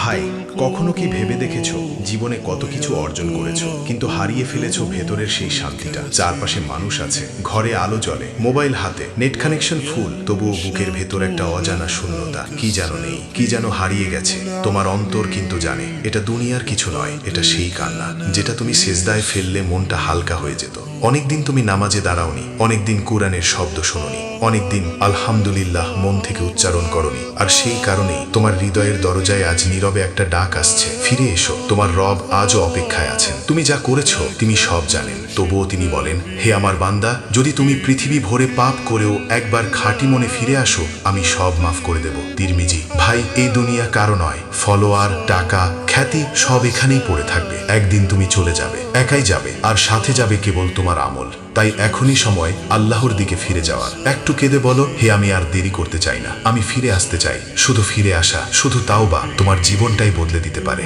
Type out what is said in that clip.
ভাই, কখনো কি ভেবে দেখেছো জীবনে কত কিছু অর্জন করেছো কিন্তু হারিয়ে ফেলেছো ভেতরের সেই শান্তিটা? চারপাশে মানুষ আছে, ঘরে আলো জ্বলে, মোবাইল হাতে, নেট কানেকশন ফুল, তবুও বুকের ভেতর একটা অজানা শূন্যতা। কি যেন নেই, কি যেন হারিয়ে গেছে। তোমার অন্তর কিন্তু জানে এটা দুনিয়ার কিছু নয়, এটা সেই কান্না যেটা তুমি সেজদায় ফেললে মনটা হালকা হয়ে যেত। অনেকদিন তুমি নামাজে দাঁড়াওনি, অনেকদিন কোরআনের শব্দ শোনোনি, অনেকদিন আলহামদুলিল্লাহ মন থেকে উচ্চারণ করনি। আর সেই কারণেই তোমার হৃদয়ের দরজায় আজ নীরবে একটা ডাক আসছে, ফিরে এসো, তোমার রব আজও অপেক্ষায় আছেন। তুমি যা করেছো তিনি সব জানেন, তবুও তিনি বলেন, হে আমার বান্দা, যদি তুমি পৃথিবী ভরে পাপ করেও একবার খাঁটি মনে ফিরে আসো, আমি সব মাফ করে দেব। তিরমিজি। ভাই, এই দুনিয়া কারো নয়। ফলোয়ার, টাকা, খ্যাতি সব এখানেই পড়ে থাকবে। একদিন তুমি চলে যাবে, একাই যাবে, আর সাথে যাবে কেবল তোমার আমল। তাই এখনই সময় আল্লাহর দিকে ফিরে যাওয়ার। একটু কেঁদে বলো, হে আমি আর দেরি করতে চাই না, আমি ফিরে আসতে চাই। শুধু ফিরে আসা, শুধু তাওবা তোমার জীবনটাই বদলে দিতে পারে।